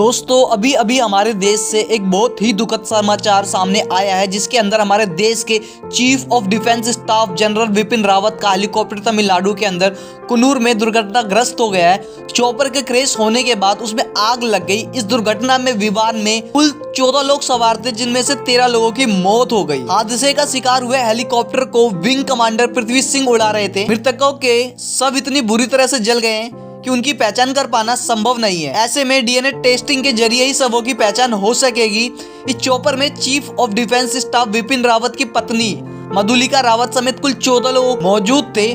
दोस्तों अभी अभी हमारे देश से एक बहुत ही दुखद समाचार सामने आया है, जिसके अंदर हमारे देश के chief of defence staff general Vipin Rawat का हेलीकॉप्टर तमिलनाडु के अंदर कुन्नूर में दुर्घटनाग्रस्त हो गया है। चॉपर के क्रैश होने के बाद उसमें आग लग गई। इस दुर्घटना में विमान में कुल 14 लोग सवार थे, जिनमें से 13 लोगों की मौत हो गई। हादसे का शिकार हुए हेलीकॉप्टर को विंग कमांडर पृथ्वी सिंह उड़ा रहे थे। मृतकों के सब इतनी बुरी तरह से जल गए हैं कि उनकी पहचान कर पाना संभव नहीं है। ऐसे में डीएनए टेस्टिंग के जरिए ही सबों की पहचान हो सकेगी। इस चॉपर में chief of defence staff Vipin Rawat की पत्नी मधुलिका रावत समेत कुल 14 लोग मौजूद थे।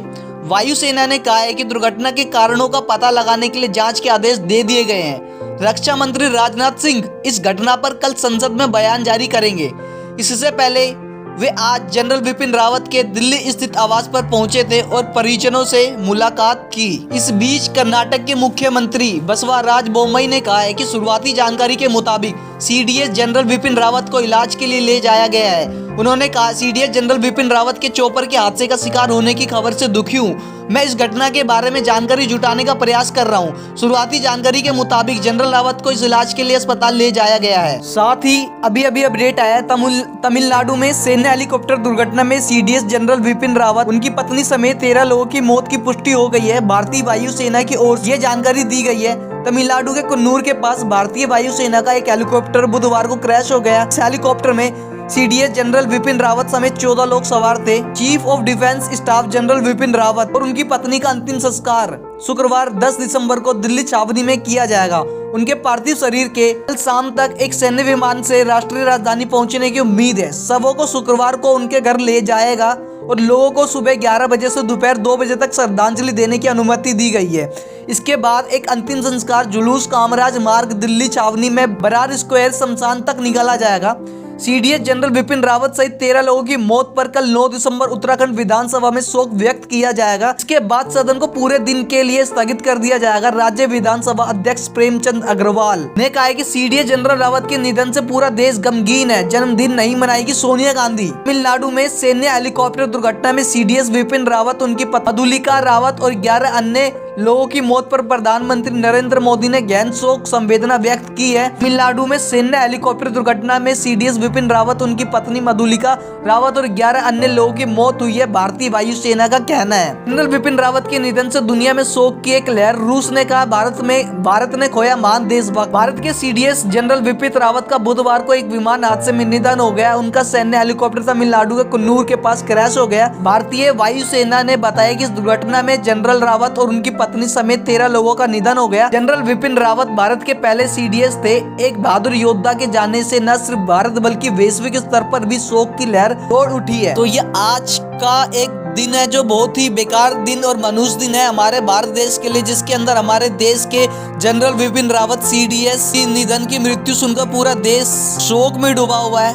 वायुसेना ने कहा है कि दुर्घटना के कारणों का पता लगाने के लिए जांच के आदेश दे दिए गए हैं। रक्षा मंत्री राजनाथ सिंह इस घटना पर कल संसद में बयान जारी करेंगे। इससे पहले वे आज जनरल विपिन रावत के दिल्ली स्थित आवास पर पहुंचे थे और परिजनों से मुलाकात की। इस बीच कर्नाटक के मुख्यमंत्री बसवराज बोम्मई ने कहा है कि शुरुआती जानकारी के मुताबिक सीडीएस जनरल विपिन रावत को इलाज के लिए ले जाया गया है। उन्होंने कहा, सीडीएस जनरल विपिन रावत के चॉपर के हादसे का शिकार होने की खबर से दुखी हूँ। मैं इस घटना के बारे में जानकारी जुटाने का प्रयास कर रहा हूँ। शुरुआती जानकारी के मुताबिक जनरल रावत को इस इलाज के लिए अस्पताल ले जाया गया है। साथ ही अभी अपडेट आया, तमिलनाडु में सैन्य हेलीकॉप्टर दुर्घटना में सीडीएस जनरल विपिन रावत, उनकी पत्नी समेत 13 लोगों की मौत की पुष्टि हो गई है। भारतीय वायुसेना की ओर से ये जानकारी दी गई है। तमिलनाडु के कुन्नूर के पास भारतीय वायुसेना का एक हेलीकॉप्टर बुधवार को क्रैश हो गया। इस हेलीकॉप्टर में सीडीएस जनरल विपिन रावत समेत 14 लोग सवार थे। Chief of defence staff general Vipin Rawat और उनकी पत्नी का अंतिम संस्कार शुक्रवार 10 दिसंबर को दिल्ली छावनी में किया जाएगा। उनके पार्थिव शरीर के कल शाम तक एक सैन्य विमान से राष्ट्रीय राजधानी पहुंचने की उम्मीद है। शवों को शुक्रवार को उनके घर ले जाएगा और लोगों को सुबह 11 बजे से दोपहर 2 बजे तक श्रद्धांजलि देने की अनुमति दी गई है। इसके बाद एक अंतिम संस्कार जुलूस कामराज मार्ग दिल्ली छावनी में बरार स्क्वायर शमशान तक निकाला जाएगा। सीडीएस जनरल विपिन रावत सहित 13 लोगों की मौत पर कल 9 दिसंबर उत्तराखंड विधानसभा में शोक व्यक्त किया जाएगा। इसके बाद सदन को पूरे दिन के लिए स्थगित कर दिया जाएगा। राज्य विधानसभा अध्यक्ष प्रेमचंद अग्रवाल ने कहा है कि सीडीएस जनरल रावत के निधन से पूरा देश गमगीन है। जन्मदिन नहीं मनाएगी सोनिया गांधी। तमिलनाडु में सैन्य हेलीकॉप्टर दुर्घटना में सीडीएस विपिन रावत, उनकी मधुलिका रावत और 11 अन्य लोगों की मौत पर प्रधानमंत्री नरेंद्र मोदी ने गहन शोक संवेदना व्यक्त की है। तमिलनाडु में सैन्य हेलीकॉप्टर दुर्घटना में सीडीएस विपिन रावत, उनकी पत्नी मधुलिका रावत और 11 अन्य लोगों की मौत हुई है, भारतीय वायुसेना का कहना है। जनरल विपिन रावत के निधन से दुनिया में शोक की एक लहर। रूस ने कहा, भारत ने खोया महान देशभक्त। भारत के सीडीएस जनरल विपिन रावत का बुधवार को एक विमान हादसे में निधन हो गया। उनका सैन्य हेलीकॉप्टर तमिलनाडु के कुन्नूर के पास क्रैश हो गया। भारतीय वायुसेना ने बताया कि इस दुर्घटना में जनरल रावत और उनकी पत्नी समेत 13 लोगों का निधन हो गया। जनरल विपिन रावत भारत के पहले सीडीएस थे। एक बहादुर योद्धा के जाने से न सिर्फ भारत बल्कि वैश्विक स्तर पर भी शोक की लहर दौड़ उठी है। तो ये आज का एक दिन है जो बहुत ही बेकार दिन और मनुष्य दिन है हमारे भारत देश के लिए, जिसके अंदर हमारे देश के जनरल विपिन रावत सीडीएस की निधन की मृत्यु सुनकर पूरा देश शोक में डूबा हुआ है।